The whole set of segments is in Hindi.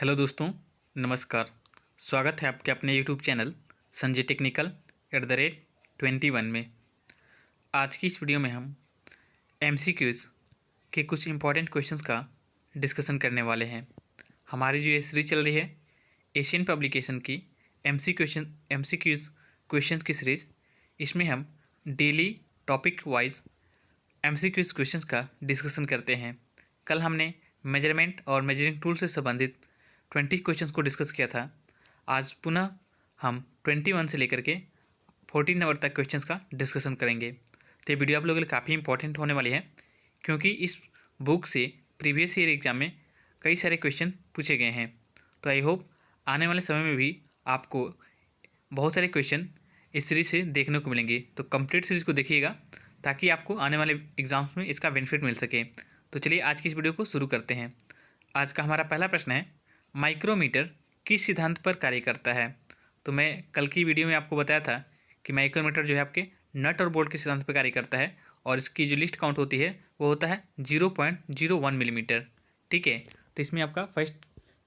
हेलो दोस्तों, नमस्कार। स्वागत है आपके अपने यूट्यूब चैनल संजय टेक्निकल @21 में। आज की इस वीडियो में हम एमसीक्यूज़ के कुछ इम्पॉर्टेंट क्वेश्चंस का डिस्कशन करने वाले हैं। हमारी जो ये सीरीज चल रही है एशियन पब्लिकेशन की एमसीक्यूज़ क्वेश्चंस की सीरीज, इसमें हम daily topic wise MCQs questions का डिस्कशन करते हैं। कल हमने मेजरमेंट और मेजरिंग टूल से संबंधित 20 क्वेश्चंस को डिस्कस किया था। आज पुनः हम 21 से लेकर के 14 नंबर तक क्वेश्चंस का डिस्कशन करेंगे। तो ये वीडियो आप लोगों के लिए काफ़ी इंपॉर्टेंट होने वाली है, क्योंकि इस बुक से प्रीवियस ईयर एग्जाम में कई सारे क्वेश्चन पूछे गए हैं। तो आई होप आने वाले समय में भी आपको बहुत सारे क्वेश्चन इस सीरीज से देखने को मिलेंगे। तो कंप्लीट सीरीज को देखिएगा ताकि आपको आने वाले एग्जाम्स में इसका बेनिफिट मिल सके। तो चलिए आज की इस वीडियो को शुरू करते हैं। आज का हमारा पहला प्रश्न है, माइक्रोमीटर किस सिद्धांत पर कार्य करता है। तो मैं कल की वीडियो में आपको बताया था कि माइक्रोमीटर जो है आपके नट और बोल्ट के सिद्धांत पर कार्य करता है, और इसकी जो लिस्ट काउंट होती है वो होता है 0.01 मिलीमीटर। ठीक है, तो इसमें आपका फर्स्ट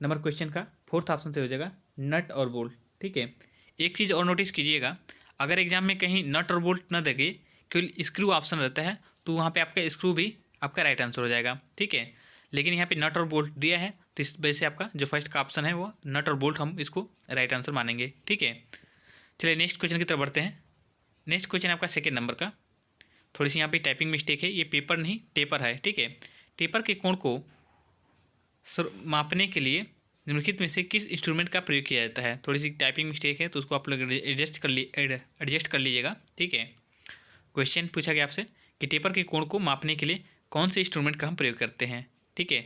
नंबर क्वेश्चन का फोर्थ ऑप्शन से हो जाएगा नट और बोल्ट। ठीक है, एक चीज़ और नोटिस कीजिएगा, अगर एग्जाम में कहीं नट और बोल्ट न देखे, केवल स्क्रू ऑप्शन रहता है, तो वहाँ पे आपका स्क्रू भी आपका राइट आंसर हो जाएगा। ठीक है, लेकिन यहाँ पे नट और बोल्ट दिया है, तो इस वजह से आपका जो फर्स्ट का ऑप्शन है वो नट और बोल्ट, हम इसको राइट आंसर मानेंगे। ठीक है, चलिए नेक्स्ट क्वेश्चन की तरफ बढ़ते हैं। नेक्स्ट क्वेश्चन आपका सेकेंड नंबर का। थोड़ी सी यहाँ पे टाइपिंग मिस्टेक है, ये पेपर नहीं टेपर है। ठीक है, टेपर के कोण को मापने के लिए निम्नलिखित में से किस इंस्ट्रूमेंट का प्रयोग किया जाता है। थोड़ी सी टाइपिंग मिस्टेक है, तो उसको आप लोग एडजस्ट कर लीजिएगा। ठीक है, क्वेश्चन पूछा गया आपसे कि टेपर के कोण को मापने के लिए कौन से इंस्ट्रूमेंट का हम प्रयोग करते हैं। ठीक है,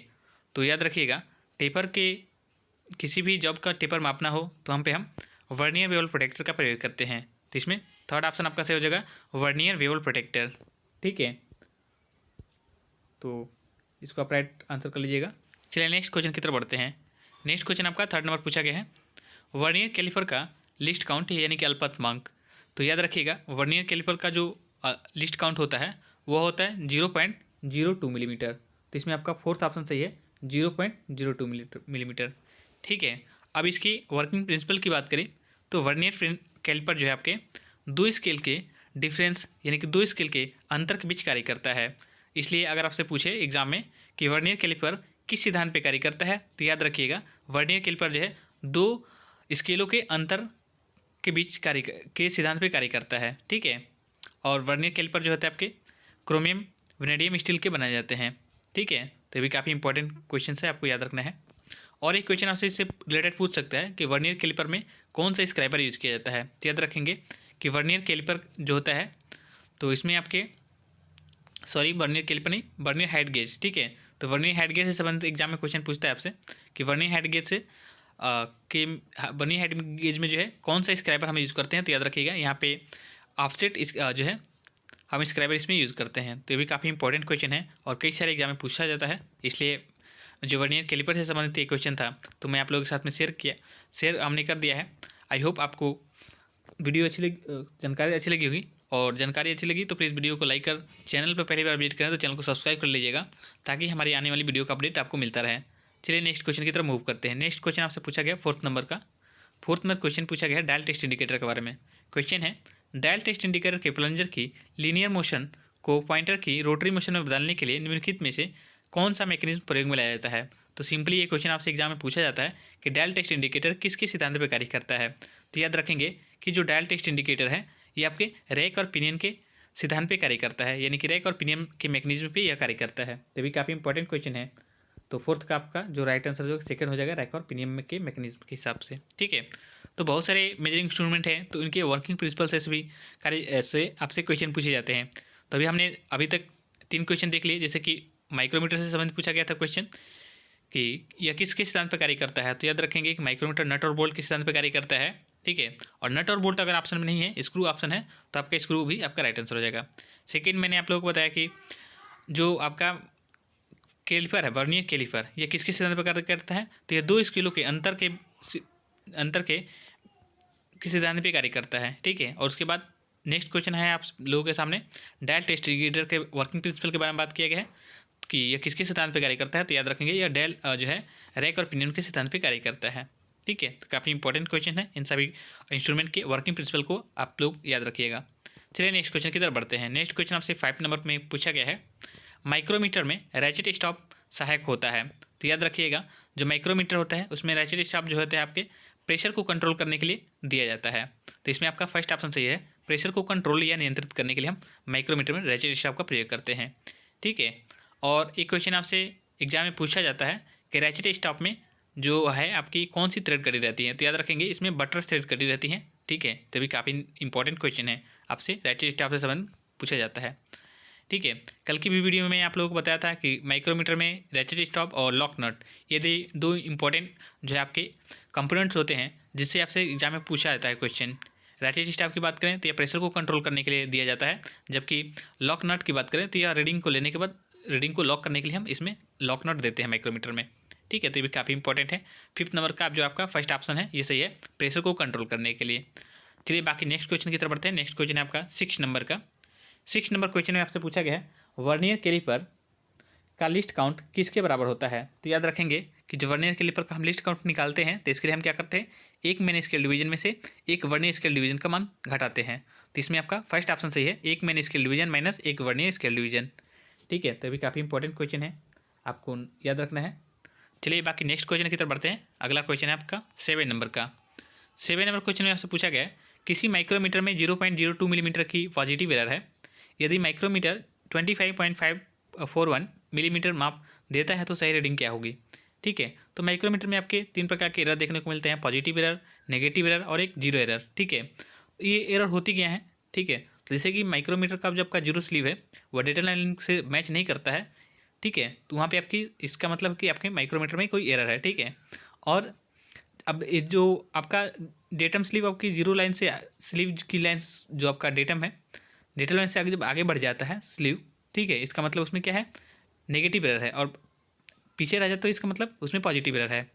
तो याद रखिएगा, टेपर के किसी भी जॉब का टेपर मापना हो तो हम वर्नियर बेवल प्रोटेक्टर का प्रयोग करते हैं। तो इसमें थर्ड ऑप्शन आपका सही हो जाएगा, वर्नियर बेवल प्रोटेक्टर। ठीक है, तो इसको आप राइट आंसर कर लीजिएगा। चलिए नेक्स्ट क्वेश्चन की तरफ बढ़ते हैं। नेक्स्ट क्वेश्चन आपका थर्ड नंबर पूछा गया है, वर्नियर कैलिपर का लिस्ट काउंट है यानी कि अल्पतमांक। तो याद रखिएगा, वर्नियर कैलिपर का जो लिस्ट काउंट होता है वो होता है 0.02 मिलीमीटर। तो इसमें आपका फोर्थ ऑप्शन सही है, 0.02 मिलीमीटर। ठीक है, अब इसकी वर्किंग प्रिंसिपल की बात करें तो वर्नियर कैलिपर जो है आपके दो स्केल के डिफरेंस यानी कि दो स्केल के अंतर के बीच कार्य करता है। इसलिए अगर आपसे पूछे एग्जाम में कि वर्नियर कैलिपर किस सिद्धांत पे कार्य करता है, तो याद रखिएगा वर्नियर कैलिपर जो है दो स्केलों के अंतर के बीच कार्य के सिद्धांत पे कार्य करता है। ठीक है, और वर्नियर कैलिपर जो होते हैं आपके क्रोमियम वेनेडियम स्टील के बनाए जाते हैं। ठीक है, तो ये भी काफ़ी इंपॉर्टेंट क्वेश्चन है, आपको याद रखना है। और एक क्वेश्चन आपसे इससे रिलेटेड पूछ सकता है कि वर्नियर कैलिपर में कौन सा स्क्राइबर यूज किया जाता है। तो याद रखेंगे कि वर्नियर कैलिपर जो होता है, तो इसमें आपके वर्नियर कैलिपर नहीं, वर्नियर हाइट गेज। ठीक है, तो वर्नियर हाइट गेज से संबंधित एग्जाम में क्वेश्चन पूछता है आपसे कि वर्नियर हाइट गेज से वर्नियर हाइट गेज में जो है कौन सा स्क्राइबर हम यूज़ करते हैं। तो याद रखिएगा यहाँ पे ऑफसेट जो है हम स्क्राइबर इसमें यूज़ करते हैं। तो ये भी काफ़ी इंपॉर्टेंट क्वेश्चन है और कई सारे एग्जाम में पूछा जाता है, इसलिए जो वर्नियर कैलिपर से संबंधित एक क्वेश्चन था तो मैं आप लोगों के साथ में शेयर हमने कर दिया है। आई होप आपको वीडियो अच्छी लगी, जानकारी अच्छी लगी होगी, और जानकारी अच्छी लगी तो प्लीज़ वीडियो को लाइक कर, चैनल पर पहली बार विजिट करें तो चैनल को सब्सक्राइब कर लीजिएगा, ताकि हमारी आने वाली वीडियो का अपडेट आपको मिलता रहे। चलिए नेक्स्ट क्वेश्चन की तरफ मूव करते हैं। नेक्स्ट क्वेश्चन आपसे पूछा गया फोर्थ नंबर क्वेश्चन पूछा गया है डायल टेस्ट इंडिकेटर के बारे में। क्वेश्चन है, डायल टेस्ट इंडिकेटर के प्लंजर की लीनियर मोशन को पॉइंटर की रोटरी मोशन में बदलने के लिए निम्नलिखित में से कौन सा मैकेनिज्म प्रयोग में लाया जाता है। तो सिंपली ये क्वेश्चन आपसे एग्जाम में पूछा जाता है कि डायल टेस्ट इंडिकेटर किसके सिद्धांत पर कार्य करता है। तो याद रखेंगे कि जो डायल टेस्ट इंडिकेटर है ये आपके रैक और पिनियन के सिद्धांत पे कार्य करता है, यानी कि रैक और पिनियन के मैकेनिज्म पे यह कार्य करता है। तो भी काफ़ी इंपॉर्टेंट क्वेश्चन है। तो फोर्थ का आपका जो राइट आंसर जो सेकंड हो जाएगा, रैक और पिनियन के मैकेनिज्म के हिसाब से। ठीक है, तो बहुत सारे मेजरिंग इंस्ट्रूमेंट हैं, तो इनके वर्किंग प्रिंसिपल से भी कार्य ऐसे आपसे क्वेश्चन पूछे जाते हैं। तो अभी हमने अभी तक 3 क्वेश्चन देख लिए, जैसे कि माइक्रोमीटर से संबंधित पूछा गया था क्वेश्चन कि यह किसके सिद्धांत पर कार्य करता है। तो याद रखेंगे कि माइक्रोमीटर नट और बोल्ट के सिद्धांत पर कार्य करता है। ठीक है, और नट और बोल्ट अगर ऑप्शन में नहीं है, स्क्रू ऑप्शन है, तो आपका स्क्रू भी आपका राइट आंसर हो जाएगा। सेकेंड, मैंने आप लोगों को बताया कि जो आपका कैलिपर है वर्नियर कैलिपर, ये किसके सिद्धांत पर कार्य करता है। तो ये दो स्केलों के अंतर के सिद्धांत पर कार्य करता है। ठीक है, और उसके बाद नेक्स्ट क्वेश्चन है आप लोगों के सामने डायल टेस्ट इंडिकेटर के वर्किंग प्रिंसिपल के बारे में बात किया गया है। की यह किसके सिद्धांत पे कार्य करता है? तो याद रखेंगे यह डेल जो है रैक और पिनियन के सिद्धांत पे कार्य करता है। ठीक है, तो काफ़ी इंपॉर्टेंट क्वेश्चन है। इन सभी इंस्ट्रूमेंट के वर्किंग प्रिंसिपल को आप लोग याद रखिएगा। चलिए नेक्स्ट क्वेश्चन की तरफ बढ़ते हैं। नेक्स्ट क्वेश्चन आपसे 5 नंबर में पूछा गया है, माइक्रोमीटर में रैचेट स्टॉप सहायक होता है। तो याद रखिएगा जो माइक्रोमीटर होता है उसमें रैचेट स्टॉप जो होता है आपके प्रेशर को कंट्रोल करने के लिए दिया जाता है। तो इसमें आपका फर्स्ट ऑप्शन सही है, प्रेशर को कंट्रोल या नियंत्रित करने के लिए हम माइक्रोमीटर में रैचेट स्टॉप का प्रयोग करते हैं। ठीक है, और एक क्वेश्चन आपसे एग्जाम में पूछा जाता है कि रैचेट स्टॉप में जो है आपकी कौन सी थ्रेड कड़ी रहती है? तो याद रखेंगे इसमें बटर थ्रेड कड़ी रहती है। ठीक है, तभी काफ़ी इंपॉर्टेंट क्वेश्चन है, आपसे रैचेट स्टॉप से संबंध पूछा जाता है। ठीक है, कल की भी वीडियो में मैं आप लोगों को बताया था कि माइक्रोमीटर में रैचेट स्टॉप और लॉक नट ये दो इंपॉर्टेंट जो है आपके कंपोनेंट्स होते हैं जिससे आपसे एग्जाम में पूछा जाता है क्वेश्चन। रैचेट स्टॉप की बात करें तो यह प्रेशर को कंट्रोल करने के लिए दिया जाता है, जबकि लॉक नट की बात करें तो यह रीडिंग को लेने के बाद रीडिंग को लॉक करने के लिए हम इसमें लॉक नट देते हैं माइक्रोमीटर में। ठीक है, तो ये भी काफ़ी इंपॉर्टेंट है। 5th नंबर का जो आपका फर्स्ट ऑप्शन है ये सही है, प्रेशर को कंट्रोल करने के लिए। चलिए बाकी नेक्स्ट क्वेश्चन की तरफ बढ़ते हैं। नेक्स्ट क्वेश्चन है आपका 6 नंबर का। 6 नंबर क्वेश्चन में आपसे पूछा गया है, वर्नियर कैलिपर का लिस्ट काउंट किसके बराबर होता है? तो याद रखेंगे कि जो वर्नियर कैलिपर का हम लिस्ट काउंट निकालते हैं तो इसके लिए हम क्या करते हैं, एक मेन स्केल डिवीजन में से एक वर्नियर स्केल डिवीजन का मान घटाते हैं। तो इसमें आपका फर्स्ट ऑप्शन सही है, एक मेन स्केल डिवीजन माइनस एक वर्नियर स्केल डिवीजन। ठीक है, तो अभी काफ़ी इंपॉर्टेंट क्वेश्चन है, आपको याद रखना है। चलिए बाकी नेक्स्ट क्वेश्चन की तरफ बढ़ते हैं। अगला क्वेश्चन है आपका 7 नंबर का। 7 नंबर क्वेश्चन में आपसे पूछा गया है, किसी माइक्रोमीटर में 0.02 मिलीमीटर की पॉजिटिव एरर है। यदि माइक्रोमीटर 25.541 मिलीमीटर माप देता है तो सही रीडिंग क्या होगी? ठीक है, तो माइक्रोमीटर में आपके 3 प्रकार के एरर देखने को मिलते हैं, पॉजिटिव एरर, नेगेटिव एरर और एक जीरो एरर। ठीक है, ये एरर होती क्या है? ठीक है, तो जैसे कि माइक्रोमीटर का जो आपका जीरो स्लीव है वह डेटा लाइन से मैच नहीं करता है। ठीक है, तो वहाँ पे आपकी इसका मतलब कि आपके माइक्रोमीटर में कोई एरर है। ठीक है, और अब ये जो आपका डेटम स्लीव आपकी जीरो लाइन से स्लीव की लाइन जो आपका डेटम है, डेटा लाइन से आगे जब आगे बढ़ जाता है स्लीव, ठीक है, इसका मतलब उसमें क्या है, नेगेटिव एरर है, और पीछे रह जाता तो इसका मतलब उसमें पॉजिटिव एरर है।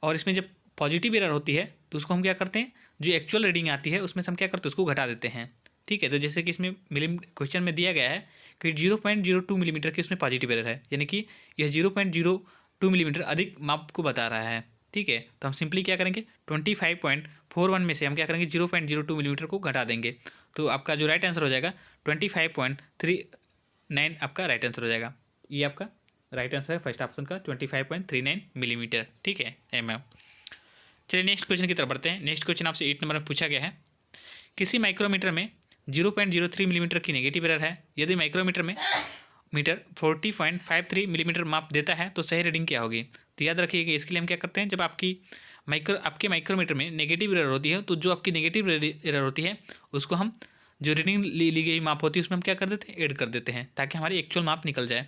और इसमें जब पॉजिटिव एरर होती है तो उसको हम क्या करते हैं, जो एक्चुअल रीडिंग आती है उसमें से हम क्या करते हैं, उसको घटा देते हैं। ठीक है, तो जैसे कि इसमें क्वेश्चन में दिया गया है कि 0.02 मिलीमीटर की उसमें पॉजिटिव एरर है, यानी कि यह 0.02 मिलीमीटर अधिक माप को बता रहा है। ठीक है, तो हम सिंपली क्या करेंगे, 25.41 में से हम क्या करेंगे, 0.02 मिलीमीटर को घटा देंगे। तो आपका जो राइट आंसर हो जाएगा 25.39 आपका राइट आंसर हो जाएगा। ये आपका राइट आंसर है फर्स्ट ऑप्शन का 25.39 मिलीमीटर। ठीक है, mm। चलिए नेक्स्ट क्वेश्चन की तरफ बढ़ते हैं। नेक्स्ट क्वेश्चन आपसे 8 नंबर में पूछा गया है, किसी माइक्रोमीटर में 0.03 मिलीमीटर की नेगेटिव एरर है। यदि माइक्रोमीटर में 40.53 मिलीमीटर माप देता है तो सही रीडिंग क्या होगी? तो याद रखिएगा इसके लिए हम क्या करते हैं, जब आपके माइक्रोमीटर में नेगेटिव एरर होती है तो जो आपकी नेगेटिव एरर होती है उसको हम जो रीडिंग ली गई माप होती है उसमें हम क्या कर देते हैं, ऐड कर देते हैं, ताकि हमारी एक्चुअल माप निकल जाए।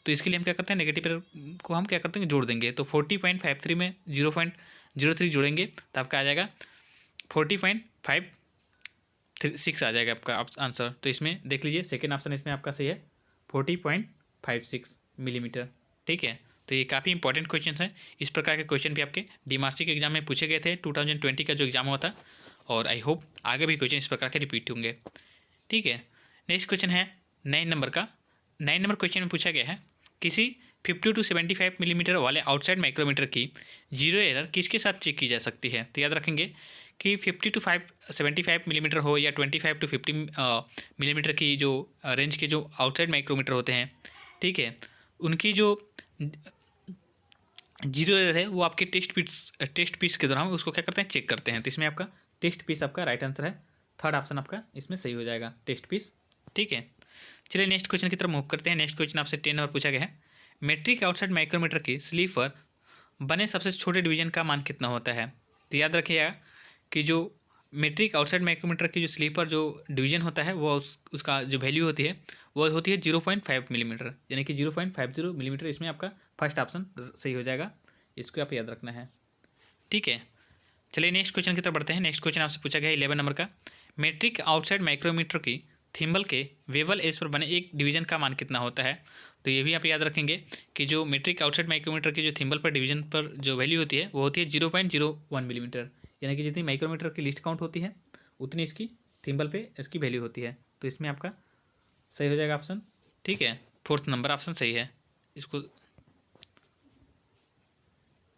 तो इसके लिए हम क्या करते हैं, नेगेटिव एरर को हम क्या करते हैं, जोड़ देंगे। तो 40.53 में 0.03 जोड़ेंगे तो आपका आ जाएगा 40.56 आ जाएगा आपका आंसर। तो इसमें देख लीजिए सेकेंड ऑप्शन इसमें आपका सही है, 40.56 मिलीमीटर। ठीक है, तो ये काफ़ी इंपॉर्टेंट क्वेश्चन है। इस प्रकार के क्वेश्चन भी आपके डीमार्सी के एग्जाम में पूछे गए थे 2020 का जो एग्जाम हुआ था, और आई होप आगे भी क्वेश्चन इस प्रकार के रिपीट होंगे। ठीक है, नेक्स्ट क्वेश्चन है 9 नंबर का। 9 नंबर क्वेश्चन में पूछा गया है, किसी 50 to 75 मिलीमीटर वाले आउटसाइड माइक्रोमीटर की जीरो एरर किसके साथ चेक की जा सकती है? तो याद रखेंगे कि 50 to 75 मिलीमीटर हो या 25 to 50 मिलीमीटर की जो रेंज के जो आउटसाइड माइक्रोमीटर होते हैं, ठीक है, उनकी जो जीरो एरर है वो आपके टेस्ट पीस के दौरान उसको क्या करते हैं, चेक करते हैं। तो इसमें आपका टेस्ट पीस आपका राइट आंसर है, थर्ड ऑप्शन आपका इसमें सही हो जाएगा, टेस्ट पीस। ठीक है, चलिए नेक्स्ट क्वेश्चन की तरफ मूव करते हैं। नेक्स्ट क्वेश्चन आपसे 10 नंबर पूछा गया है, मेट्रिक आउटसाइड माइक्रोमीटर की स्लीव पर बने सबसे छोटे डिवीजन का मान कितना होता है? तो याद रखिएगा कि जो मेट्रिक आउटसाइड माइक्रोमीटर की जो स्लीव पर जो डिवीजन होता है वो उसका जो वैल्यू होती है वो होती है 0.5 मिलीमीटर, यानी कि 0.50 मिलीमीटर। इसमें आपका फर्स्ट ऑप्शन सही हो जाएगा, इसको आप याद रखना है। ठीक है, चलिए नेक्स्ट क्वेश्चन की तरफ बढ़ते हैं। नेक्स्ट क्वेश्चन आपसे पूछा गया है 11 नंबर का, मेट्रिक आउटसाइड माइक्रोमीटर की थिम्बल के वेवल एज पर बने एक डिवीजन का मान कितना होता है? तो ये भी आप याद रखेंगे कि जो मेट्रिक आउटसाइड माइक्रोमीटर की जो थिम्बल पर डिवीजन पर जो वैल्यू होती है वो होती है 0.01 मिलीमीटर, यानी कि जितनी माइक्रोमीटर की लिस्ट काउंट होती है उतनी इसकी थिम्बल पे इसकी वैल्यू होती है। तो इसमें आपका सही हो जाएगा ऑप्शन। ठीक है, 4th नंबर ऑप्शन सही है। इसको,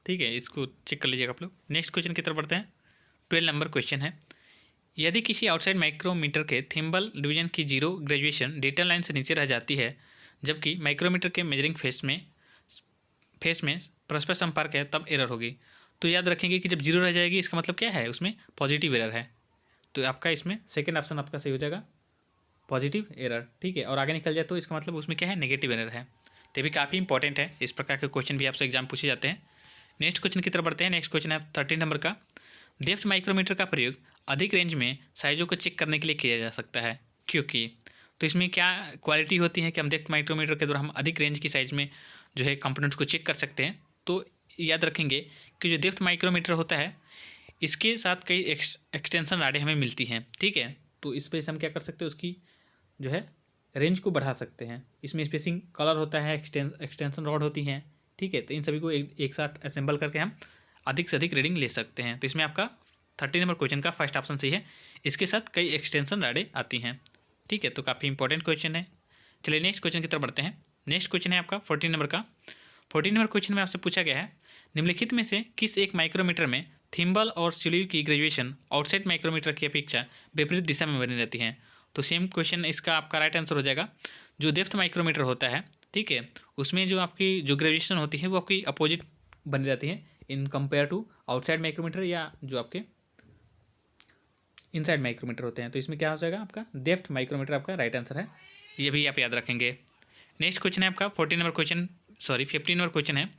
ठीक है, इसको चेक कर लीजिएगा आप लोग। नेक्स्ट क्वेश्चन की तरफ बढ़ते हैं। 12 नंबर क्वेश्चन है, यदि किसी आउटसाइड माइक्रोमीटर के थिम्बल डिवीजन की जीरो ग्रेजुएशन डेटा लाइन से नीचे रह जाती है, जबकि माइक्रोमीटर के मेजरिंग फेस में परस्पर संपर्क है, तब एरर होगी। तो याद रखेंगे कि जब जीरो रह जाएगी इसका मतलब क्या है, उसमें पॉजिटिव एरर है। तो आपका इसमें सेकेंड ऑप्शन आपका सही हो जाएगा, पॉजिटिव एरर, ठीक है। और आगे निकल जाए तो इसका मतलब उसमें क्या है, नेगेटिव एरर है। तो ये भी काफ़ी इंपॉर्टेंट है, इस प्रकार के क्वेश्चन भी आपसे एग्जाम पूछे जाते हैं। नेक्स्ट क्वेश्चन की तरफ बढ़ते हैं। नेक्स्ट क्वेश्चन है 13 नंबर का, डेप्थ माइक्रोमीटर का प्रयोग अधिक रेंज में साइज़ों को चेक करने के लिए किया जा सकता है, क्योंकि तो इसमें क्या क्वालिटी होती है कि हम डेप्थ माइक्रोमीटर के द्वारा हम अधिक रेंज की साइज़ में जो है कंपोनेंट्स को चेक कर सकते हैं। तो याद रखेंगे कि जो डेप्थ माइक्रोमीटर होता है इसके साथ कई एक्सटेंशन राडें हमें मिलती हैं, ठीक है। तो इस वजह से हम क्या कर सकते हैं, उसकी जो है रेंज को बढ़ा सकते हैं। इसमें स्पेसिंग कलर होता है, एक्सटेंशन रॉड होती हैं, ठीक है। तो इन सभी को एक साथ असेंबल करके हम अधिक से अधिक रीडिंग ले सकते हैं। तो इसमें आपका 13 नंबर क्वेश्चन का फर्स्ट ऑप्शन सही है, इसके साथ कई एक्सटेंशन राडें आती हैं, ठीक है। तो काफ़ी इंपॉर्टेंट क्वेश्चन है। चलिए नेक्स्ट क्वेश्चन की तरफ बढ़ते हैं। नेक्स्ट क्वेश्चन है आपका 14 नंबर का। 14 नंबर क्वेश्चन में आपसे पूछा गया है, निम्नलिखित में से किस एक माइक्रोमीटर में थिम्बल और स्लीव की ग्रेजुएशन आउटसाइड माइक्रोमीटर की अपेक्षा विपरीत दिशा में बनी रहती हैं। तो सेम क्वेश्चन, इसका आपका राइट आंसर हो जाएगा जो डेप्थ माइक्रोमीटर होता है, ठीक है, उसमें जो आपकी जो ग्रेजुएशन होती है वो आपकी अपोजिट बनी रहती है in compare to outside micrometer या जो आपके इनसाइड माइक्रोमीटर होते हैं। तो इसमें क्या हो जाएगा, आपका डेप्थ माइक्रोमीटर आपका राइट आंसर है, ये भी आप याद रखेंगे। नेक्स्ट क्वेश्चन है आपका 15 नंबर क्वेश्चन है,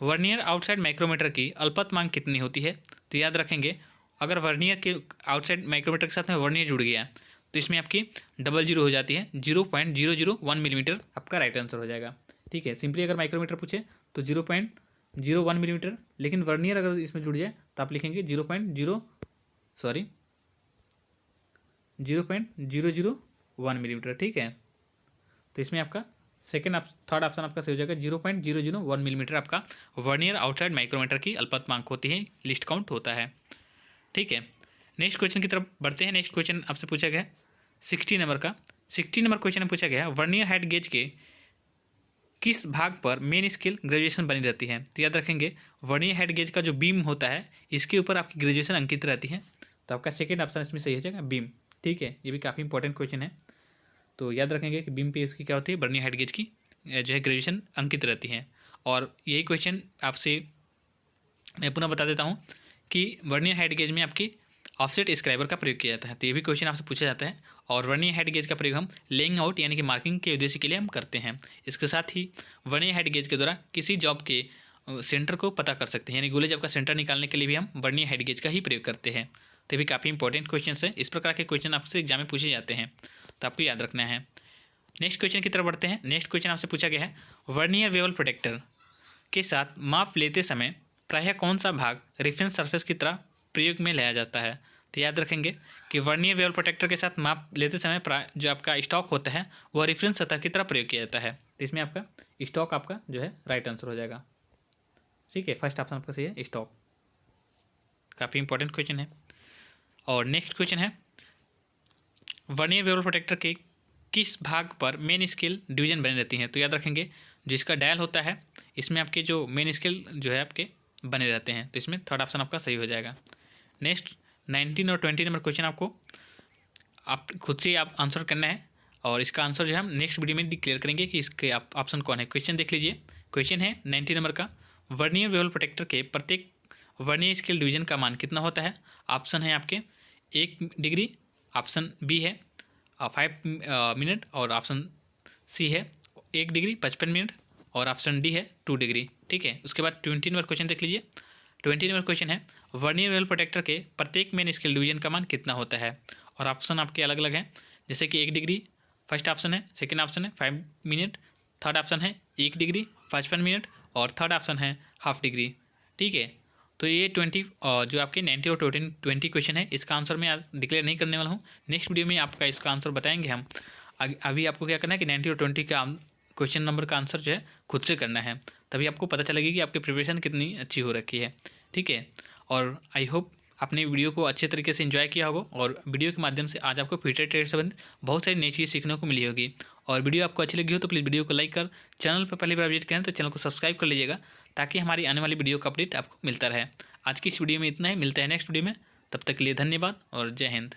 वर्नियर आउटसाइड माइक्रोमीटर की अल्पतमांक कितनी होती है। तो याद रखेंगे, अगर वर्नियर के आउटसाइड माइक्रोमीटर के साथ में वर्नियर जुड़ गया तो इसमें आपकी डबल जीरो हो जाती है, 0.001 मिलीमीटर आपका राइट आंसर हो जाएगा, ठीक है। सिंपली अगर माइक्रोमीटर पूछे तो 0.01 मिलीमीटर, लेकिन वर्नियर अगर इसमें जुड़ जाए तो आप लिखेंगे 0.001 मिलीमीटर, ठीक है। तो इसमें आपका थर्ड ऑप्शन आपका सही हो जाएगा, 0.001 मिलीमीटर आपका वर्नियर आउटसाइड माइक्रोमीटर की अल्पतमांक होती है, लिस्ट काउंट होता है, ठीक है। नेक्स्ट क्वेश्चन की तरफ बढ़ते हैं। नेक्स्ट क्वेश्चन आपसे पूछा गया 60 नंबर का। 60 नंबर क्वेश्चन में पूछा गया है, वर्नियर हेड गेज के किस भाग पर मेन स्केल ग्रेजुएशन बनी रहती है। तो याद रखेंगे, वर्नियर हेड गेज का जो बीम होता है इसके ऊपर आपकी ग्रेजुएशन अंकित रहती है। तो आपका सेकेंड ऑप्शन इसमें सही हो जाएगा, बीम, ठीक है। ये भी काफ़ी इंपॉर्टेंट क्वेश्चन है। तो याद रखेंगे कि बीम पे उसकी क्या होती है, वर्नियर हेड गेज की जो है ग्रेजुएशन अंकित रहती है। और यही क्वेश्चन आपसे मैं पुनः बता देता हूँ कि वर्नियर हेड गेज में आपकी ऑफसेट स्क्राइबर का प्रयोग किया जाता है। तो ये भी क्वेश्चन आपसे पूछा जाता है। और वर्नियर हेड गेज का प्रयोग हम लेइंग आउट यानी कि मार्किंग के उद्देश्य के लिए हम करते हैं। इसके साथ ही वर्नियर हेड गेज के द्वारा किसी जॉब के सेंटर को पता कर सकते हैं, यानी गोले जॉब का सेंटर निकालने के लिए भी हम वर्नियर हेड गेज का ही प्रयोग करते हैं। तो ये भी काफ़ी इंपॉर्टेंट क्वेश्चन है। इस प्रकार के क्वेश्चन आपसे एग्जाम में पूछे जाते हैं, तो आपको याद रखना है। नेक्स्ट क्वेश्चन की तरफ बढ़ते हैं। नेक्स्ट क्वेश्चन आपसे पूछा गया है, वर्नियर वेवल प्रोटेक्टर के साथ माप लेते समय प्रायः कौन सा भाग रेफरेंस सरफेस की तरह प्रयोग में लाया जाता है। तो याद रखेंगे कि वर्नियर वेवल प्रोटेक्टर के साथ माप लेते समय जो आपका स्टॉक होता है वह रेफरेंस सतह की तरह प्रयोग किया जाता है। तो इसमें आपका स्टॉक आपका जो है राइट आंसर हो जाएगा, ठीक है। फर्स्ट ऑप्शन आपका सही है, स्टॉक। काफ़ी इंपॉर्टेंट क्वेश्चन है। और नेक्स्ट क्वेश्चन है, वर्नियर वेवल प्रोटेक्टर के किस भाग पर मेन स्केल डिवीजन बनी रहती हैं। तो याद रखेंगे, जिसका डायल होता है इसमें आपके जो मेन स्केल जो है आपके बने रहते हैं। तो इसमें थर्ड ऑप्शन आपका सही हो जाएगा। नेक्स्ट 19 और 20 नंबर क्वेश्चन आपको आप खुद से आप आंसर करना है, और इसका आंसर जो है हम नेक्स्ट वीडियो में डिक्लेयर करेंगे कि इसके आप ऑप्शन कौन है। क्वेश्चन देख लीजिए। क्वेश्चन है 90 नंबर का, वर्नियर वेवल प्रोटेक्टर के प्रत्येक वर्नियर स्केल डिवीजन का मान कितना होता है। ऑप्शन है आपके 1 डिग्री, ऑप्शन बी है 5 मिनट, और ऑप्शन सी है 1 डिग्री 55 मिनट, और ऑप्शन डी है 2 डिग्री, ठीक है। उसके बाद 20 नंबर क्वेश्चन देख लीजिए। 20 नंबर क्वेश्चन है, वर्नियर वेवल प्रोटेक्टर के प्रत्येक मेन स्केल डिवीजन का मान कितना होता है। और ऑप्शन आपके अलग अलग हैं, जैसे कि 1 डिग्री फर्स्ट ऑप्शन है, सेकेंड ऑप्शन है 5 मिनट, थर्ड ऑप्शन है 1 डिग्री 55 मिनट, और थर्ड ऑप्शन है हाफ डिग्री, ठीक है। तो ये 20 जो आपके 90 और 20 क्वेश्चन है, इसका आंसर मैं आज डिक्लेयर नहीं करने वाला हूँ। नेक्स्ट वीडियो में आपका इसका आंसर बताएंगे हम। अभी आपको क्या करना है कि 90 और 20 का क्वेश्चन नंबर का आंसर जो है खुद से करना है, तभी आपको पता चलेगी कि आपकी प्रिपरेशन कितनी अच्छी हो रखी है, ठीक है। और आई होप आपने वीडियो को अच्छे तरीके से एंजॉय किया होगा और वीडियो के माध्यम से आज आपको फ्यूचर ट्रेड से संबंधित बहुत सारी नई चीज़ सीखने को मिली होगी। और वीडियो आपको अच्छी लगी हो तो प्लीज़ वीडियो को लाइक कर, चैनल पर पहली बार विजिट करें तो चैनल को सब्सक्राइब कर लीजिएगा ताकि हमारी आने वाली वीडियो का अपडेट आपको मिलता रहे। आज की इस वीडियो में इतना ही, मिलता है नेक्स्ट वीडियो में। तब तक के लिए धन्यवाद और जय हिंद।